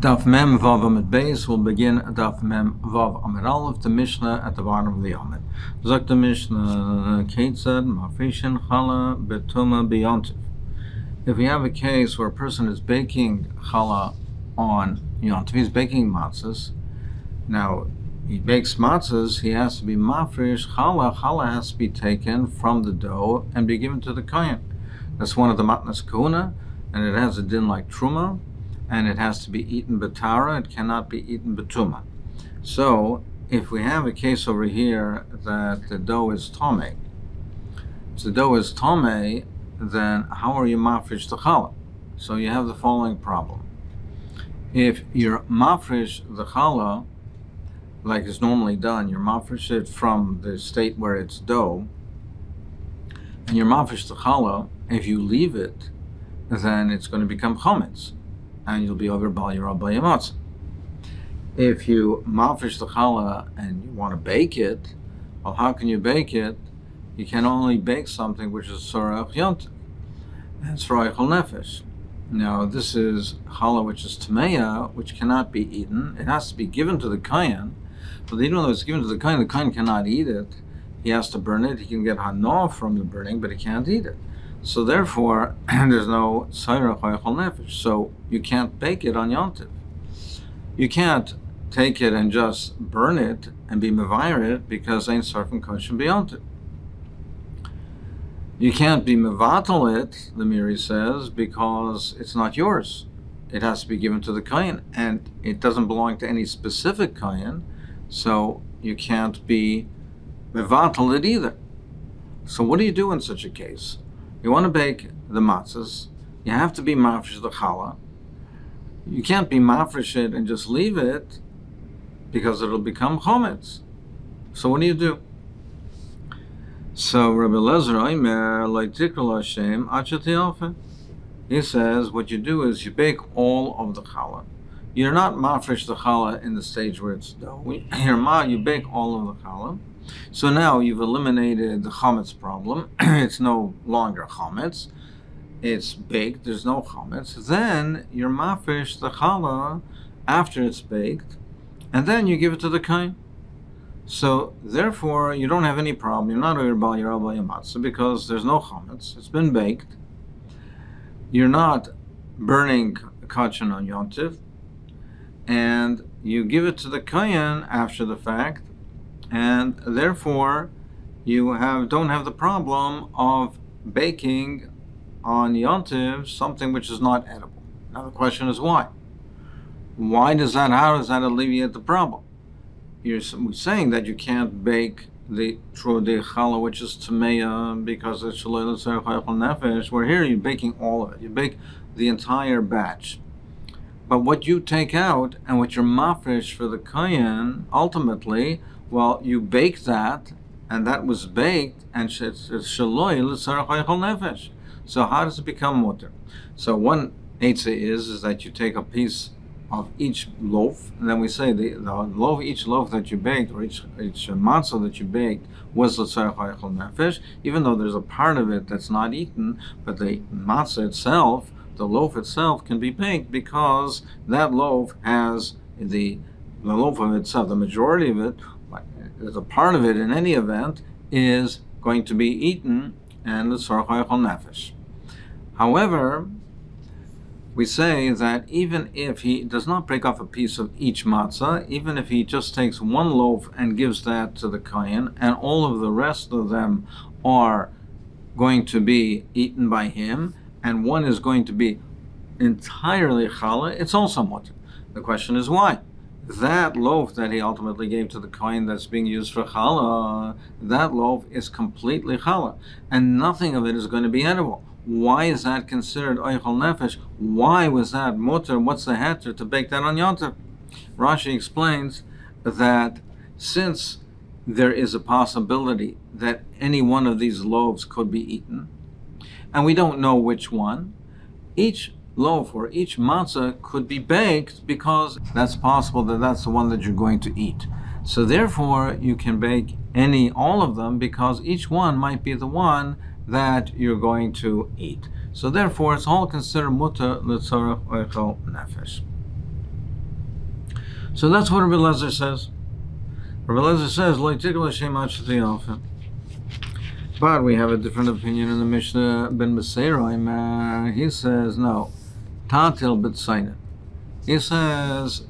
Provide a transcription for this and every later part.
Daf Mem Vav Amud Beis will begin Daf Mem Vav Amud Aleph, the Mishnah at the bottom of the Amud. Zok the Mishnah, Ketzad Mafrishin Chala Betuma B'Yontif. If we have a case where a person is baking challah on Yontif, he's baking matzahs. Now, he bakes matzahs, he has to be mafresh challah. Challah has to be taken from the dough and be given to the kohen. That's one of the matnas kahuna, and it has a din like truma, and it has to be eaten betara. It cannot be eaten betuma. So, if we have a case over here that the dough is tomei, if the dough is tomei, then how are you mafresh the challah? So you have the following problem. If you're mafresh the challah, like is normally done, you're mafresh it from the state where it's dough, and you're mafresh the challah, if you leave it, then it's going to become chometz, and you'll be over bal yirah bal yamatzah. If you mafresh the challah and you want to bake it, well, how can you bake it? You can only bake something which is sorach yontif, and sorach nefesh. Now, this is challah which is tameya, which cannot be eaten. It has to be given to the kohen, but even though it's given to the kohen cannot eat it. He has to burn it. He can get hanoah from the burning, but he can't eat it. So therefore, there's no sorach nefesh. So you can't bake it on yontif. You can't take it and just burn it and be mevayer it because ain't sarfim kosher b'yontif. You can't be mevatel it, the Miri says, because it's not yours. It has to be given to the kohen, and it doesn't belong to any specific kohen, so you can't be mevatel it either. So what do you do in such a case? You want to bake the matzahs, you have to be mafresh the challah. You can't be mafresh it and just leave it because it'll become chometz. So what do you do? So Rabbi Lezer Omer Leitikral Hashem Achat Yalfe. He says what you do is you bake all of the challah. You're not mafresh the challah in the stage where it's dough. You bake all of the challah. So now you've eliminated the chometz problem. It's no longer chometz. It's baked. There's no chometz. Then you're mafresh the challah after it's baked, and then you give it to the kohen. So therefore, you don't have any problem. You're not over bal yirah bal yamatzah because there's no chometz. It's been baked. You're not burning kachan on yontif, and you give it to the kohen after the fact, and therefore you don't have the problem of baking on yontif something which is not edible. Now the question is why? How does that alleviate the problem? You're saying that you can't bake the challah, which is tameya, because it's shlit nefesh, where here you're baking all of it. You bake the entire batch. But what you take out and what you're mafresh for the kohen, ultimately, well, you bake that, and that was baked, and it's shaloy nefesh. So how does it become mutter? So one eitzah is that you take a piece of each loaf, and then we say each loaf that you baked, or each matzah that you baked, was l'tzarech ha'echel nefesh, even though there's a part of it that's not eaten, but the matzah itself, the loaf itself, can be baked because that loaf has the loaf of itself, the majority of it, there's a part of it in any event, is going to be eaten, and l'tzarech ha'echel nefesh. However, we say that even if he does not break off a piece of each matzah, even if he just takes one loaf and gives that to the kohen, and all of the rest of them are going to be eaten by him, and one is going to be entirely challah, it's also mutter. The question is why? That loaf that he ultimately gave to the kohen that's being used for challah, that loaf is completely challah, and nothing of it is going to be edible. Why is that considered oichel nefesh? Why was that mutter? What's the heter to bake that on yontif? Rashi explains that since there is a possibility that any one of these loaves could be eaten, and we don't know which one, each loaf or each matzah could be baked because that's possible that that's the one that you're going to eat. So therefore, you can bake all of them because each one might be the one that you're going to eat. So therefore, it's all considered mutter l'tzarech oichel nefesh. So that's what Rabbi Eliezer says. Rabbi Eliezer says, Lo yitikol Hashem ad shetiyafim. But we have a different opinion in the Mishnah ben Beseiraim. He says, no, tatil b'tzayin. He says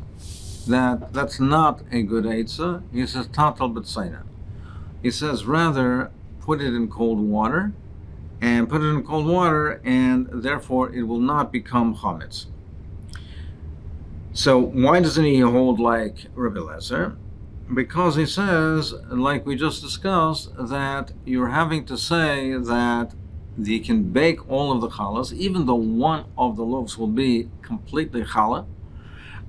that that's not a good eitzah. He says tatil b'tzayin. He says rather put it in cold water, and therefore it will not become chametz. So why doesn't he hold like Rabbi Eliezer? Because he says, like we just discussed, that you're having to say that you can bake all of the challahs, even though one of the loaves will be completely challah,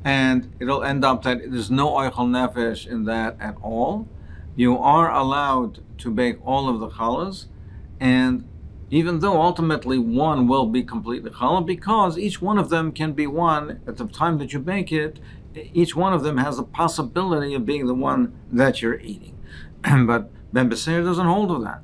and it'll end up that there's no oichel nefesh in that at all. You are allowed to bake all of the challahs, and even though ultimately one will be completely challah, because each one of them can be one at the time that you bake it, each one of them has the possibility of being the one that you're eating. But Ben Beseir doesn't hold of that.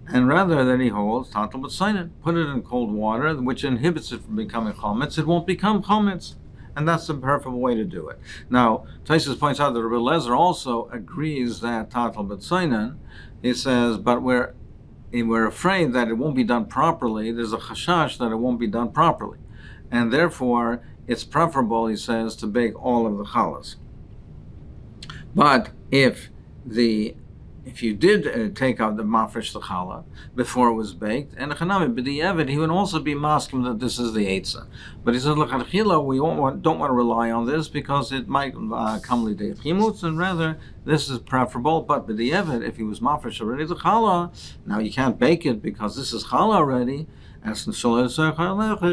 And rather that he holds, tatil b'tzayin, put it in cold water, which inhibits it from becoming chametz. It won't become chametz. And that's the perfect way to do it. Now, Taisus points out that Rabbi Eliezer also agrees that tatil b'tzayin. He says, but we're afraid that it won't be done properly. There's a chashash that it won't be done properly. And therefore, it's preferable, he says, to bake all of the challahs. But if you did take out the mafresh the challah before it was baked, and b'di'evet, he would also be masking that this is the eitzah. But he says, l'chadchila, we don't want to rely on this because it might come lidei chimutz, and rather this is preferable. But b'di'evet, if he was mafresh already the challah, now you can't bake it because this is challah already, and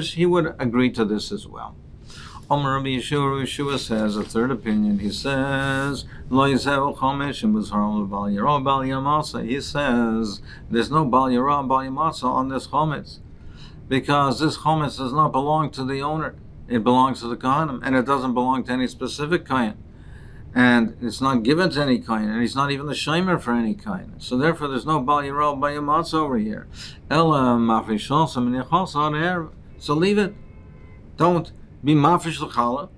he would agree to this as well. Rabbi Yeshua says a third opinion. He says, he says there's no bal yara and bal yamatza on this chometz, because this chometz does not belong to the owner. It belongs to the kohanim, and it doesn't belong to any specific kohen. And it's not given to any kohen, and he's not even the shomer for any kohen. So therefore there's no bal yara and bal yamatza over here. So leave it. Don't be mafresh the challah.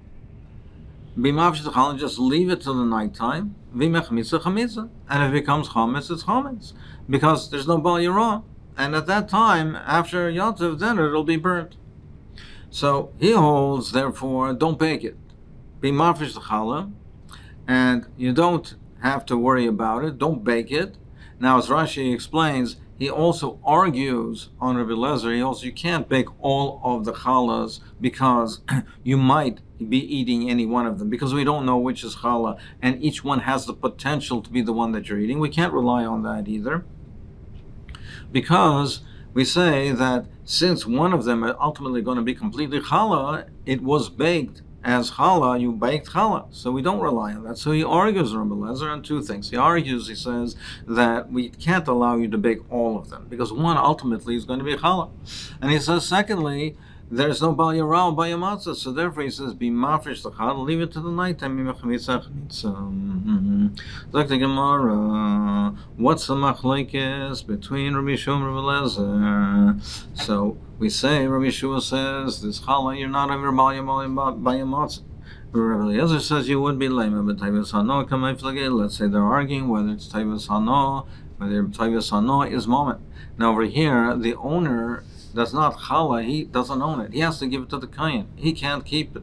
Be mafresh the challah, just leave it till the nighttime. V'mechmitza chamitza. And if it becomes chametz, it's chametz. Because there's no bal yara. And at that time, after Yontiv, then it'll be burnt. So he holds, therefore, don't bake it. Be mafresh the challah. And you don't have to worry about it. Don't bake it. Now, as Rashi explains, he also argues on Rabbi Eliezer. You can't bake all of the challahs because you might be eating any one of them, because we don't know which is challah, and each one has the potential to be the one that you're eating. We can't rely on that either, because we say that since one of them is ultimately going to be completely challah, it was baked as challah, you baked challah. So we don't rely on that. So he argues, Rabbi Eliezer, on two things. He argues, he says, that we can't allow you to bake all of them, because one ultimately is going to be challah. And he says, secondly, there's no bal yara, bal yamatza. So therefore he says, be mafresh the challah, leave it to the night time. Like the Gemara, what's the machlekes between Rabbi Yeshua and Rabbi Eliezer? So we say, Rabbi Yeshua says, this challah, you're not over bal yamatza. Rabbi Eliezer says you would be lame, but Taivas Hano kamei flagel. Let's say they're arguing whether it's Taivas Hano, whether Taivas Hano is moment. Now over here, the owner does not challah, he doesn't own it. He has to give it to the kohen. He can't keep it.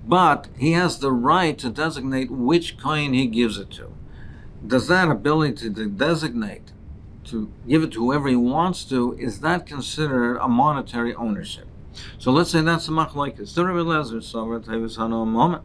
But he has the right to designate which kohen he gives it to. Does that ability to designate, to give it to whoever he wants to, is that considered a monetary ownership? So let's say that's the machlokes. The Rabbi Eliezer saw Taivas Hano moment,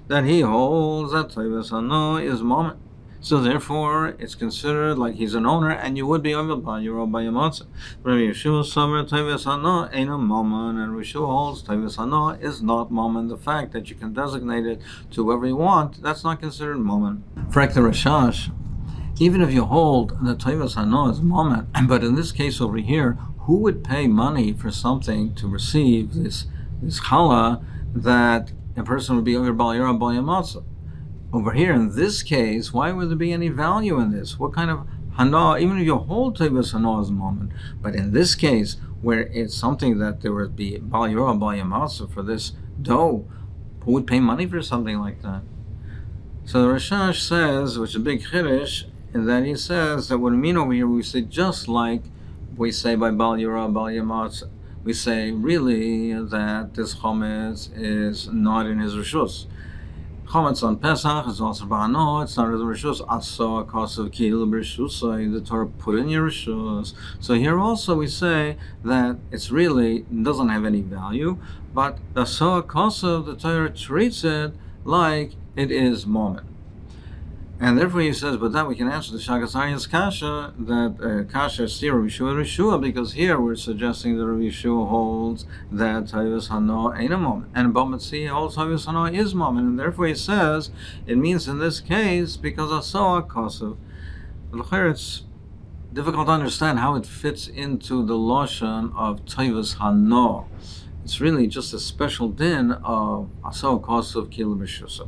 that he holds that Taivas Hano is moment. So therefore, it's considered like he's an owner, and you would be over by your yamatza. Rabbi Yeshua Samer Taivas Hano ain't a moment, and Rabbi Yeshua holds Taivas Hano is not moment. The fact that you can designate it to whoever you want, that's not considered moment. Frek the Rashash, even if you hold the Taivas Hano is moment, but in this case over here, who would pay money for something to receive this challah that a person would be over bal yara bal yamatza? Over here, in this case, why would there be any value in this? What kind of hana, even if you hold Taivas Hana as a moment, but in this case, where it's something that there would be bal yara bal yamatza for this dough, who would pay money for something like that? So the Rashash says, which is a big chiddush, is that he says that what we mean over here, we say just like we say by Bal Yura, Bal Yamatz, we say really that this chometz is not in his reshus. Chometz on Pesach is also ba'ano, it's not in his reshus. Asa kasav kil b'reshusai, the Torah put in your reshus. So here also we say that it's really doesn't have any value, but the asa kasav, the Torah treats it like it is moment. And therefore he says, but then we can answer the Shagas Aryas Kasha, that Kasha is still Rabbi Yeshua, because here we're suggesting that Rabbi Yeshua holds that Tayvus Hano ain't a moment. And Bometzi holds Tayvus Hano is moment. And therefore he says, it means in this case, because Asoa Kosev. It's difficult to understand how it fits into the Lashon of Tayvus Hano. It's really just a special din of Asoa Kosev Kil B'Shusa.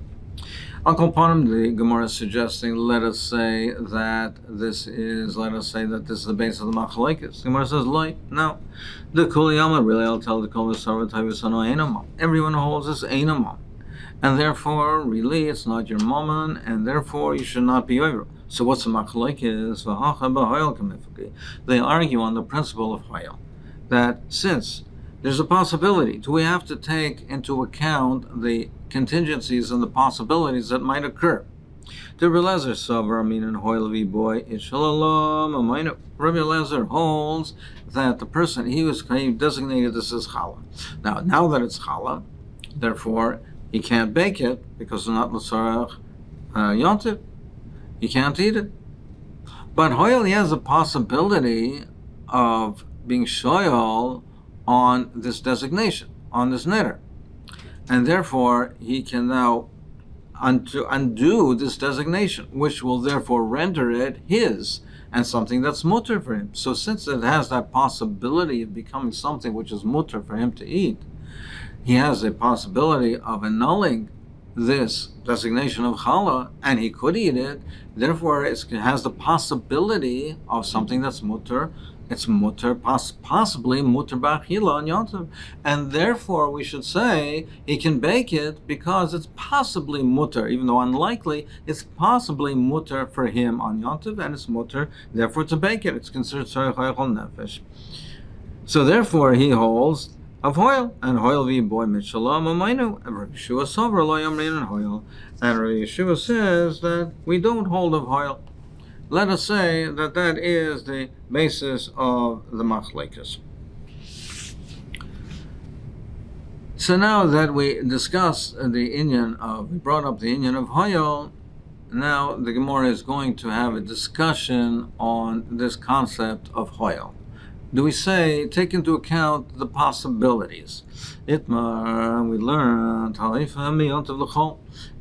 Uncle Panim, the Gemara is suggesting, let us say that this is the base of the Machalekes. The Gemara says, no. The Kuliyama, really, I'll tell the Kol V'Sarva Tayvus Hano Einamam. Everyone holds this Einamam. And therefore, really, it's not your moment, and therefore you should not be over. So what's the Machalekes? They argue on the principle of Hoyel, that since there's a possibility, do we have to take into account the contingencies and the possibilities that might occur? The Rabbi Elazar Savar, and Hoyel boy, Ishalalom, Rabbi Elazar holds that the person he designated this as challah. Now that it's challah, therefore he can't bake it because it's not l'tzarach yontiv. He can't eat it. But Hoyel, he has a possibility of being shoyal on this designation, on this neder. And therefore, he can now undo this designation, which will therefore render it his, and something that's mutter for him. So since it has that possibility of becoming something which is mutter for him to eat, he has a possibility of annulling this designation of challah, and he could eat it. Therefore, it has the possibility of something that's mutter. It's mutter, possibly mutter b'achila on yontiv, and therefore we should say he can bake it because it's possibly mutter, even though unlikely. It's possibly mutter for him on yontiv, and it's mutter therefore to bake it. It's considered tzarech ha'echol nefesh. So therefore he holds of Hoyel, and Hoyel vi boy mitshalam umaynu. And Rabbi Yeshua sover lo yamrin and Hoyel, and Rabbi Yeshua says that we don't hold of Hoyel. Let us say that that is the basis of the machlekes. So now that we discussed we brought up the inyan of Hoyel, now the Gemara is going to have a discussion on this concept of Hoyel. Do we say, take into account the possibilities? Itmar, we learned, if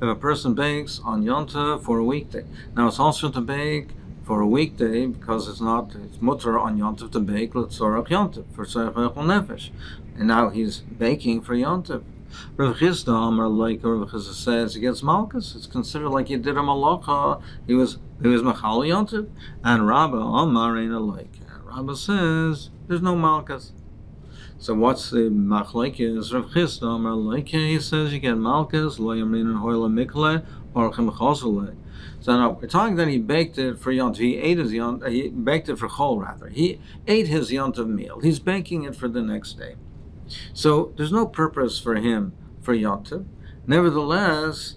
a person bakes on Yonta for a weekday. Now it's also to bake for a weekday because it's mutter on Yonta to bake l'tzorach Yonta, for tzorach echol nefesh. And now he's baking for Yonta. Rav Chisda, Rav Chisda says, he gets malchus. It's considered like he did a malacha. He was machal Yonta. And Rabba Amar ain't like. Rabba says there's no malchus. So what's the machlekes? Rav Chisda Amar Leike, he says you get malchus lo yamrin and hoyle mikle or chemchosule. So now we're talking that he baked it for yont. He baked it for chol rather. He ate his yontav meal. He's baking it for the next day. So there's no purpose for him for yontav. Nevertheless,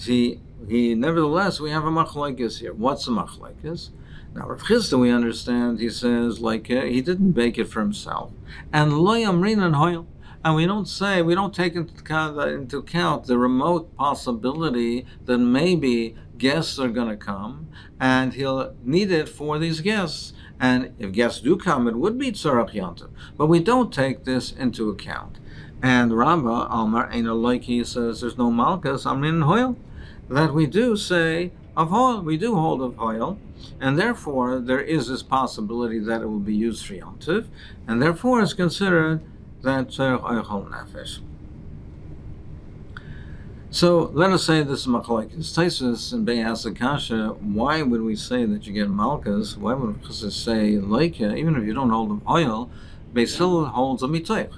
we have a machlekes here. What's the machlekes? Now, Rav Chisda, we understand, he says, he didn't bake it for himself. And lo yamrin and hoyel. And we don't take into account the remote possibility that maybe guests are going to come, and he'll need it for these guests. And if guests do come, it would be tzarach yontav. But we don't take this into account. And Rambam, Almar Ein Aloiki, says there's no malchus, amrin and hoyel. That we do say of hoyel, we do hold of hoyel. And therefore, there is this possibility that it will be used for yontiv, and therefore it's considered that tzarech echol nefesh. So let us say this is machlekes Taisus and Beyas Akasha. Why would we say that you get malchus? Why would we say like even if you don't hold of hoyel, Beis Hillel holds a mitoich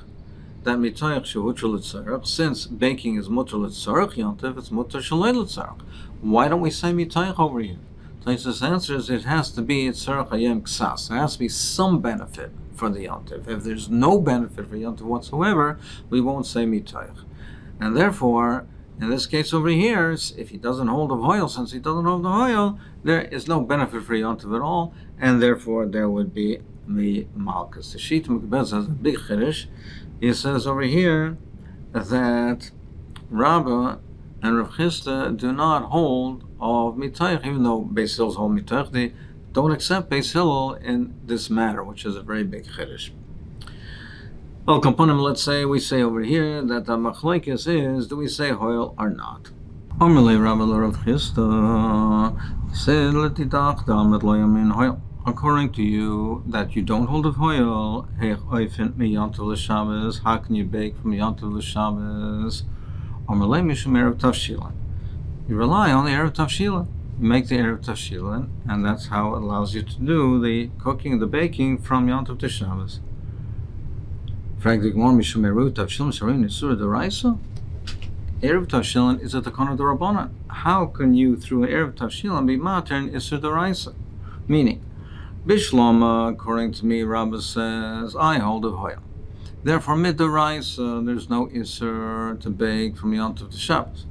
that mitoich shehutra l'tzarech, since baking is mutter l'tzarech yontiv, it's mutter shalei l'tzarech. Why don't we say mitoich over here? Taisus answers, it has to be tzarech hayem ksas. There has to be some benefit for the yontiv. If there's no benefit for yontiv whatsoever, we won't say mitoich. And therefore, in this case over here, if he doesn't hold of oil, since he doesn't hold the oil, there is no benefit for yontiv at all, and therefore there would be the malchus. The Shita Mekubetz has a big chiddush. He says over here that Rabbah and Rav Chisda do not hold of mitoich, even though Beis Hillel's hold mitoich, they don't accept Beis Hillel in this matter, which is a very big chiddush. Well, component, let's say we say over here that the machlekes is, do we say hoil or not? Amalei Rabbah Rav Chisda said, letidach damet lo yamin hoil. According to you, that you don't hold of hoil, how can you bake from Yontiv l'Shabbos? You rely on the Erev Tavshila. You make the Erev Tavshila, and that's how it allows you to do the cooking, the baking from Yontiv to Shabbos. Erev Tavshilin is a takana d'Rabbanan. How can you, through an Erev Tavshilin, be matern Isur d'Oraisa? Meaning, Bishlama, according to me, Rabbah says, I hold of hoil. Therefore, midoraisa, there's no isur to bake from Yontiv to Shabbos.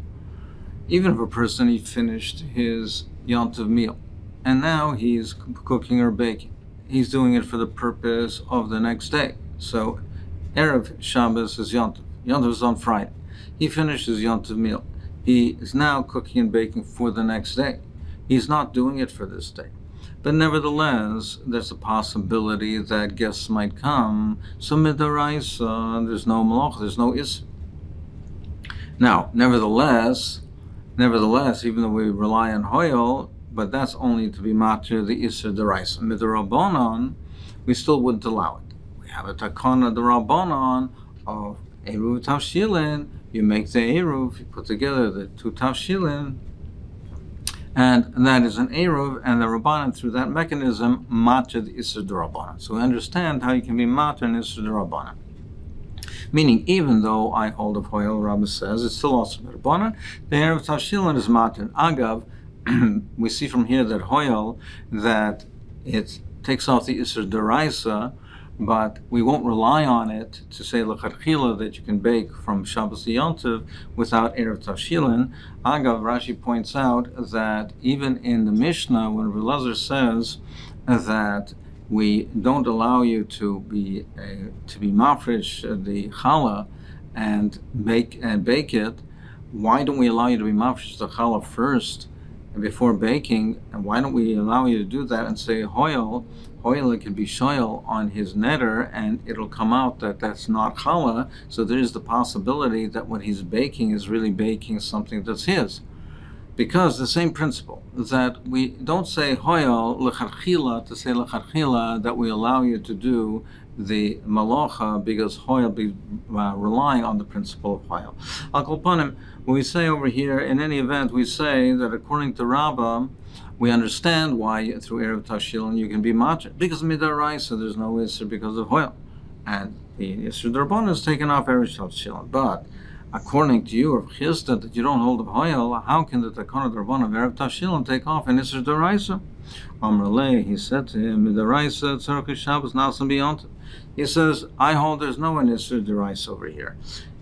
Even if a person, he finished his Yontiv meal, and now he's cooking or baking. He's doing it for the purpose of the next day. So, Erev Shabbos is Yontiv. Yontiv is on Friday. He finished his Yontiv meal. He is now cooking and baking for the next day. He's not doing it for this day. But nevertheless, there's a possibility that guests might come. So midoraisa, there's no malach, there's no isur. Now, nevertheless, even though we rely on hoil, but that's only to be matir the isur deraisa. Midorabanan, we still wouldn't allow it. We have a takana derabanan of eruv tavshilin. You make the eruv, you put together the two tavshilin, and that is an eruv, and the Rabbanan, through that mechanism, matter the Isur d'Rabbanan. So we understand how you can be matter an Isur d'Rabbanan. Meaning, even though I hold of hoil, Rabbah says, it's still also d'Rabbanan. The eruv tavshilin is matter. Agav, we see from here that hoil, that it takes off the Isur d'Oraisa, but we won't rely on it to say l'chadchila that you can bake from Shabbos to Yontiv without Erev Tavshilin. Agav, Rashi points out that even in the Mishnah, when Rav Elazar says that we don't allow you to be mafresh the challah and bake it, why don't we allow you to be mafresh the challah first before baking? And why don't we allow you to do that and say hoil? It can be shoyal on his netter, and it'll come out that that's not challah. So there is the possibility that what he's baking is really baking something that's his. Because the same principle, that we don't say hoyal l'charchila, to say l'charchila that we allow you to do the malacha, because hoyal be relying on the principle of hoyal. Al kol panim, when we say over here, in any event, we say that according to Rabbah, we understand why through Erev Tavshilin you can be matr, because midaraisa there's no isur because of hoil, and the isur d'Rabbanan is taken off Erev Tavshilin. But according to you, Rav Chisda, that you don't hold of hoil, how can the takana d'Rabbanan of Erev Tavshilin take off an isur d'Oraisa? Amrlei, he said to him, midaraisa tzarech Shabbos nasan biyontiv. He says, I hold there's no an isur d'Oraisa over here.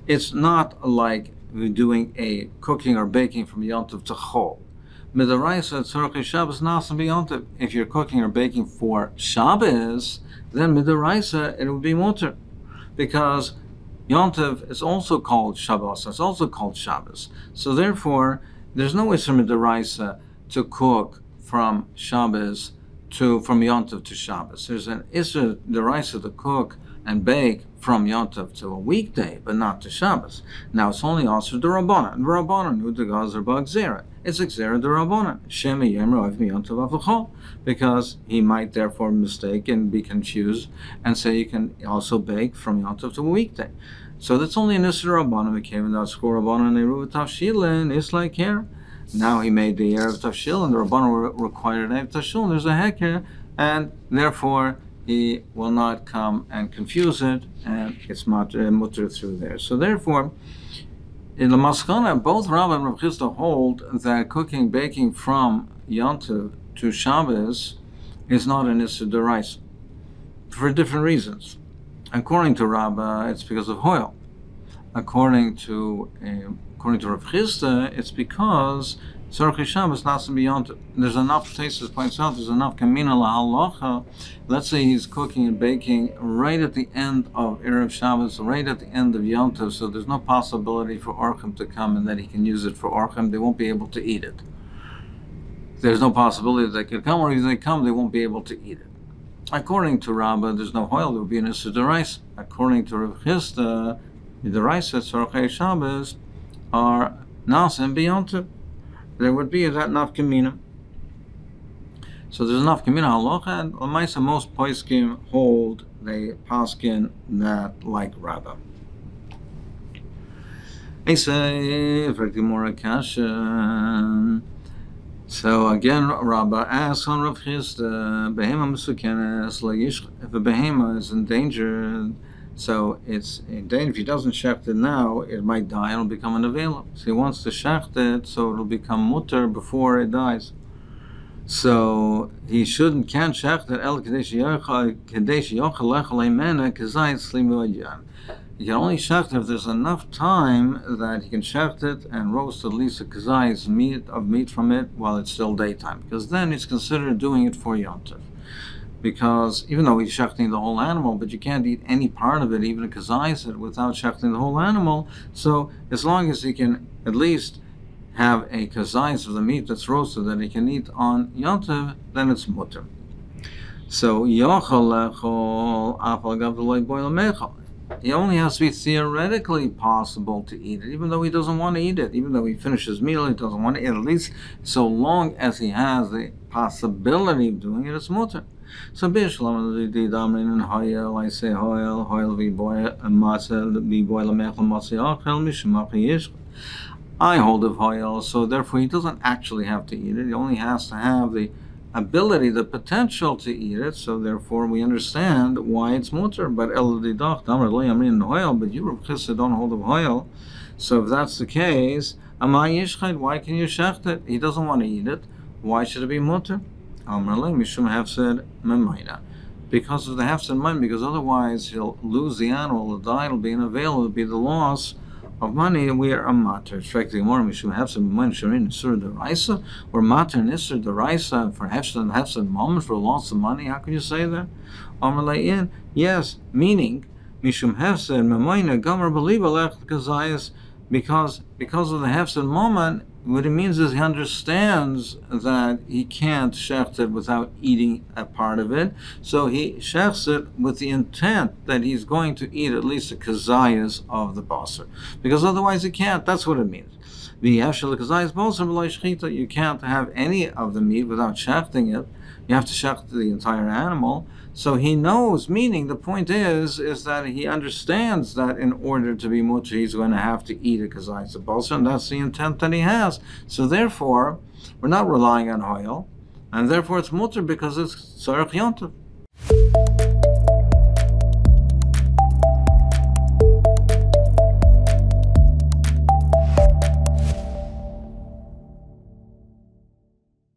It's not like we're doing a cooking or baking from Yontiv to Chol. If you're cooking or baking for Shabbos, then midaraisa it would be mutter, because Yontiv is also called Shabbos. It's also called Shabbos. So therefore, there's no isur midaraisa to cook from Shabbos from Yontiv to Shabbos. There's an isur deraisa to cook and bake from Yontiv to a weekday, but not to Shabbos. Now it's only also the Rabbanan. Rabbanan who the gazer b'gzera. It's a gzera the Rabbanan. Shemi yemro of Yontiv avachol, because he might therefore mistake and be confused and say you can also bake from Yontiv to a weekday. So that's only an isur Rabbanan. We came in that school Rabbanan eruv tavshilin. It's like here. Now he made the erev tavshilin. The Rabbanan required an erev tavshilin. There's a heker, and therefore he will not come and confuse it, and it's mutter through there. So therefore, in the Maskana, both Rabbi and Rav Chisda hold that cooking, baking from Yontiv to Shabbos is not an Issur D'Oraisa for different reasons. According to Rabbi, it's because of hoil. According to Rav Chisda, it's because Tzorchei Shabbos nasim b'Yontiv. There's enough, Taisus points out, there's enough kamina lahalacha. Let's say he's cooking and baking right at the end of Erev Shabbos, right at the end of Yontiv, so there's no possibility for Orchim to come and that he can use it for Orchim. They won't be able to eat it. There's no possibility that they could come, or if they come, they won't be able to eat it. According to Rabbah, there's no hoil, there will be an Issur D'Oraisa. According to Rav Chisda, the D'Oraisa, Tzorchei Shabbos, are nasim b'Yontiv. There would be that nafkamina. So there's enough kamina halacha, and l'maisa most poskim hold, they paskin that like Rabbah. They say, so again, Rabbah asks on Rav Chisda, behema mesukenes, if a behema is endangered, so it's in danger. If he doesn't shecht it now, it might die. It'll become an avela. So he wants to shecht it, so it'll become mutter before it dies. So he can't shecht it. El kadesh yochel lechel emena kazayit slimu. You can only shecht if there's enough time that he can shecht it and roast at least a kazayit's meat from it while it's still daytime, because then it's considered doing it for yontif. Because even though he's shechting the whole animal, but you can't eat any part of it, even a kazayis, without shechting the whole animal. So as long as he can at least have a kazayis of the meat that's roasted that he can eat on yontiv, then it's mutter. So yochel lechol afal gav v'lo boil mechol. It only has to be theoretically possible to eat it, even though he doesn't want to eat it. Even though he finished his meal, he doesn't want to eat it. At least so long as he has the possibility of doing it, it's mutter. So Bishlam the Damrin and Hoyel, I say Hoyel vi boy Masel vi boy Lamechel Masiachel Mishmach. I hold of Hoyel, so therefore he doesn't actually have to eat it. He only has to have the ability, the potential to eat it. So therefore we understand why it's mutter. But El Didach Damr Lo Yamrin Hoyel, but you Rav Chisda don't hold of Hoyel. So if that's the case, Amay Yishchad, why can you shecht it? He doesn't want to eat it. Why should it be mutter? Mishum Hafsed Memayna. Because of the Hafsed Memayna, because otherwise he'll lose the animal, the die will be unavailable, it'll be the loss of money, and we are a matter. Strictly more Mishum Hafsed Memayna Shirin Issur D'Oraisa, or matter and Issur D'Oraisa for Hafsed moment for loss of money. How can you say that? Amrlein, yes, meaning Mishum Hafsed Memayna Gomer Belibalech Kazayas, because of the Hafsed moment. What it means is he understands that he can't shecht it without eating a part of it, so he shechts it with the intent that he's going to eat at least a kazayas of the basar, because otherwise he can't. That's what it means. The yashel kazayas basar v'lo shchita. You can't have any of the meat without shechting it. You have to shecht the entire animal. So he knows, meaning the point is that he understands that in order to be mutter, he's going to have to eat a kazayis balsa, and that's the intent that he has. So therefore, we're not relying on hoil, and therefore it's mutter because it's tzarech yontav.